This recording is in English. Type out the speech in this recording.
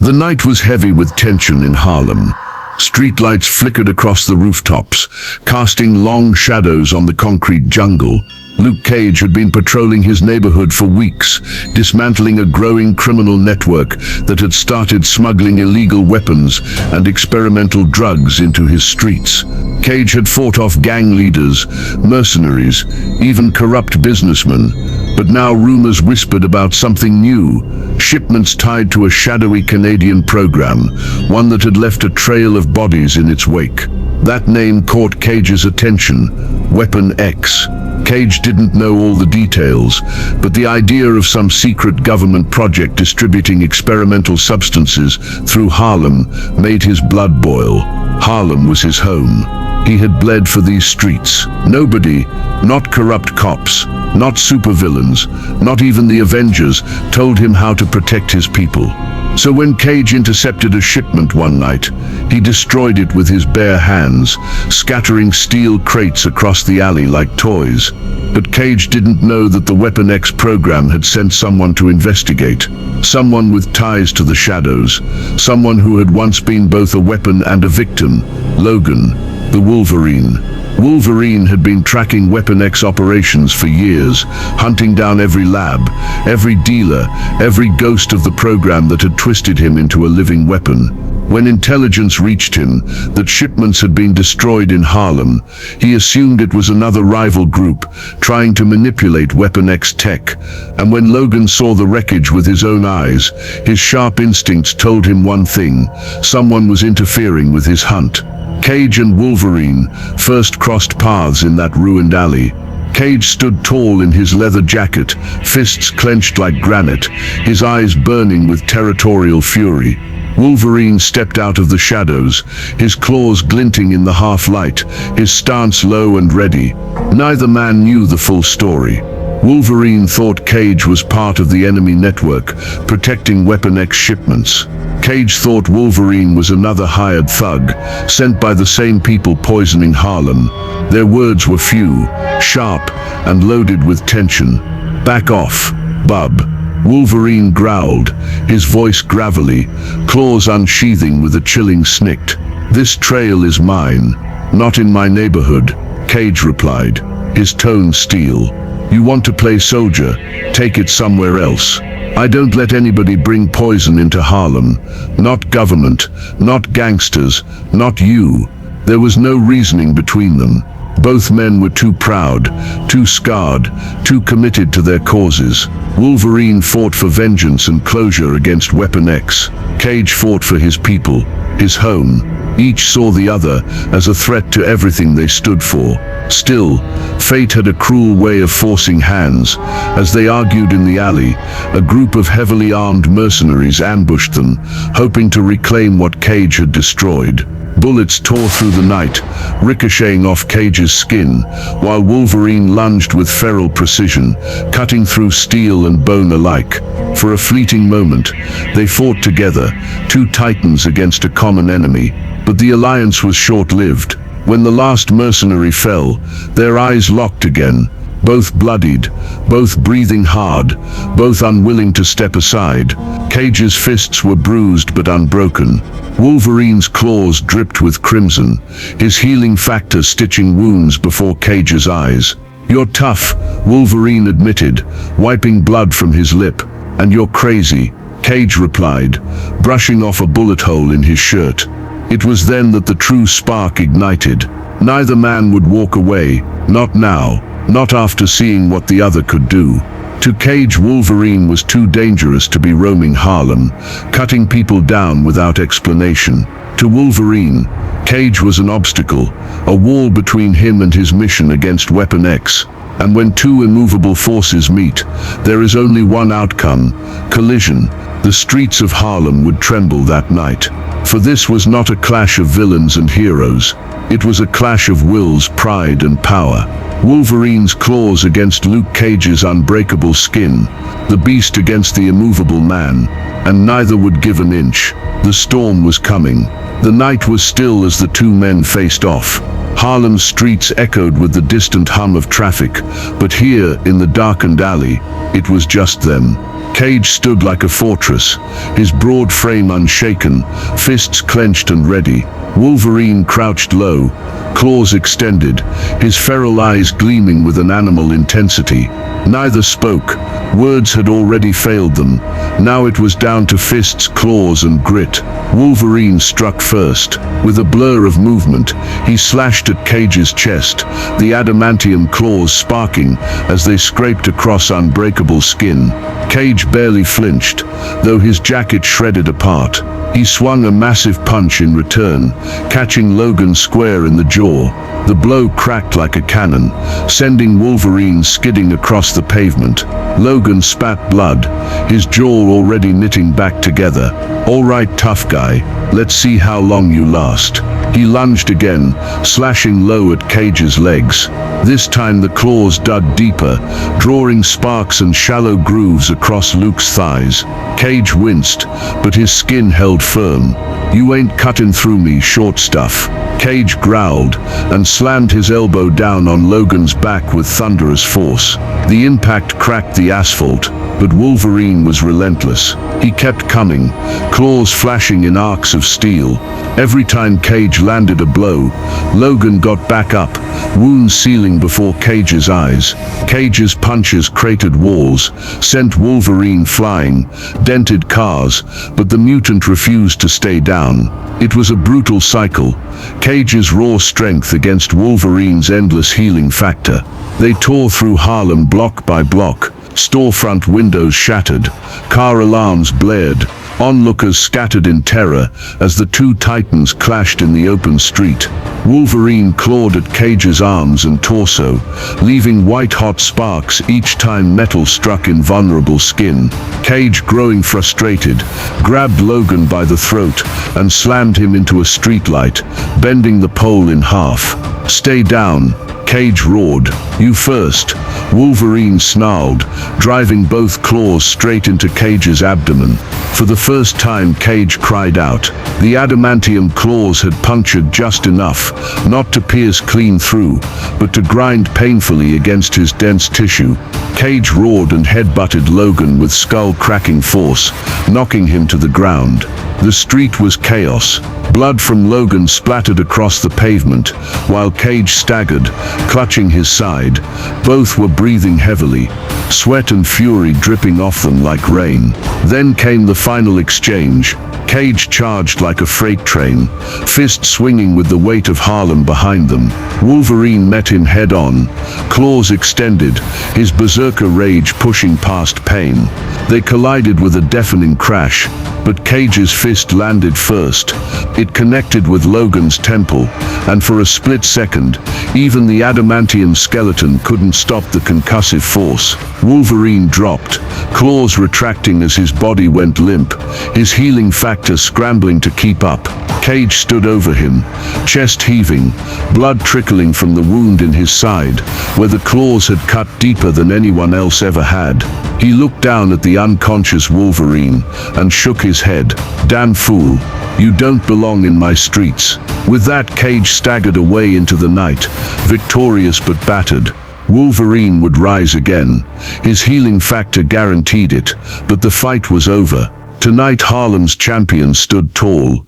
The night was heavy with tension in Harlem. Streetlights flickered across the rooftops, casting long shadows on the concrete jungle. Luke Cage had been patrolling his neighborhood for weeks, dismantling a growing criminal network that had started smuggling illegal weapons and experimental drugs into his streets. Cage had fought off gang leaders, mercenaries, even corrupt businessmen. But now rumors whispered about something new, shipments tied to a shadowy Canadian program, one that had left a trail of bodies in its wake. That name caught Cage's attention, Weapon X. Cage didn't know all the details, but the idea of some secret government project distributing experimental substances through Harlem made his blood boil. Harlem was his home. He had bled for these streets. Nobody, not corrupt cops, not supervillains, not even the Avengers, told him how to protect his people. So when Cage intercepted a shipment one night, he destroyed it with his bare hands, scattering steel crates across the alley like toys. But Cage didn't know that the Weapon X program had sent someone to investigate. Someone with ties to the shadows. Someone who had once been both a weapon and a victim. Logan, the Wolverine. Wolverine had been tracking Weapon X operations for years, hunting down every lab, every dealer, every ghost of the program that had twisted him into a living weapon. When intelligence reached him that shipments had been destroyed in Harlem, he assumed it was another rival group trying to manipulate Weapon X tech. And when Logan saw the wreckage with his own eyes, his sharp instincts told him one thing: someone was interfering with his hunt. Cage and Wolverine first crossed paths in that ruined alley. Cage stood tall in his leather jacket, fists clenched like granite, his eyes burning with territorial fury. Wolverine stepped out of the shadows, his claws glinting in the half-light, his stance low and ready. Neither man knew the full story. Wolverine thought Cage was part of the enemy network, protecting Weapon X shipments. Cage thought Wolverine was another hired thug, sent by the same people poisoning Harlem. Their words were few, sharp, and loaded with tension. "Back off, bub," Wolverine growled, his voice gravelly, claws unsheathing with a chilling snick. "This trail is mine, not in my neighborhood," Cage replied, his tone steel. "You want to play soldier? Take it somewhere else. I don't let anybody bring poison into Harlem. Not government, not gangsters, not you." There was no reasoning between them. Both men were too proud, too scarred, too committed to their causes. Wolverine fought for vengeance and closure against Weapon X. Cage fought for his people, his home. Each saw the other as a threat to everything they stood for. Still, fate had a cruel way of forcing hands. As they argued in the alley, a group of heavily armed mercenaries ambushed them, hoping to reclaim what Cage had destroyed. Bullets tore through the night, ricocheting off Cage's skin, while Wolverine lunged with feral precision, cutting through steel and bone alike. For a fleeting moment, they fought together, two titans against a common enemy. But the alliance was short-lived. When the last mercenary fell, their eyes locked again, both bloodied, both breathing hard, both unwilling to step aside. Cage's fists were bruised but unbroken. Wolverine's claws dripped with crimson, his healing factor stitching wounds before Cage's eyes. "You're tough," Wolverine admitted, wiping blood from his lip. "And you're crazy," Cage replied, brushing off a bullet hole in his shirt. It was then that the true spark ignited. Neither man would walk away, not now, not after seeing what the other could do. To Cage, Wolverine was too dangerous to be roaming Harlem, cutting people down without explanation. To Wolverine, Cage was an obstacle, a wall between him and his mission against Weapon X. And when two immovable forces meet, there is only one outcome: collision. The streets of Harlem would tremble that night. For this was not a clash of villains and heroes. It was a clash of wills, pride, and power. Wolverine's claws against Luke Cage's unbreakable skin, the beast against the immovable man, and neither would give an inch. The storm was coming. The night was still as the two men faced off. Harlem's streets echoed with the distant hum of traffic, but here, in the darkened alley, it was just them. Cage stood like a fortress, his broad frame unshaken, fists clenched and ready. Wolverine crouched low, claws extended, his feral eyes gleaming with an animal intensity. Neither spoke. Words had already failed them. Now it was down to fists, claws, and grit. Wolverine struck first. With a blur of movement, he slashed at Cage's chest, the adamantium claws sparking as they scraped across Unbreakable skin. Cage barely flinched, though his jacket shredded apart. He swung a massive punch in return, catching Logan square in the jaw. The blow cracked like a cannon, sending Wolverine skidding across the pavement. Logan spat blood, his jaw already knitting back together. "All right, tough guy, let's see how long you last." He lunged again, slashing low at Cage's legs. This time the claws dug deeper, drawing sparks and shallow grooves across Luke's thighs. Cage winced, but his skin held firm. "You ain't cutting through me, short stuff." Cage growled and slammed his elbow down on Logan's back with thunderous force. The impact cracked the asphalt, but Wolverine was relentless. He kept coming, claws flashing in arcs of steel. Every time Cage landed a blow, Logan got back up, wounds sealing before Cage's eyes. Cage's punches cratered walls, sent Wolverine flying, dented cars, but the mutant refused to stay down. It was a brutal cycle, Cage's raw strength against Wolverine's endless healing factor. They tore through Harlem block by block, storefront windows shattered, car alarms blared, onlookers scattered in terror as the two titans clashed in the open street. Wolverine clawed at Cage's arms and torso, leaving white-hot sparks each time metal struck invulnerable skin. Cage, growing frustrated, grabbed Logan by the throat and slammed him into a streetlight, bending the pole in half. "Stay down," Cage roared. "You first." Wolverine snarled, driving both claws straight into Cage's abdomen. For the first time, Cage cried out. The adamantium claws had punctured just enough, not to pierce clean through, but to grind painfully against his dense tissue. Cage roared and headbutted Logan with skull-cracking force, knocking him to the ground. The street was chaos. Blood from Logan splattered across the pavement, while Cage staggered, clutching his side. Both were breathing heavily, sweat and fury dripping off them like rain. Then came the final exchange. Cage charged like a freight train, fist swinging with the weight of Harlem behind them. Wolverine met him head-on, claws extended, his berserker rage pushing past pain. They collided with a deafening crash, but Cage's fist landed first. It connected with Logan's temple, and for a split second, even the adamantium skeleton couldn't stop the concussive force. Wolverine dropped, claws retracting as his body went limp, his healing factor scrambling to keep up. Cage stood over him, chest heaving, blood trickling from the wound in his side, where the claws had cut deeper than anyone else ever had. He looked down at the unconscious Wolverine and shook his head. "Damn fool, you don't belong in my streets." With that, Cage staggered away into the night, victorious but battered. Wolverine would rise again. His healing factor guaranteed it, but the fight was over. Tonight Harlem's champion stood tall,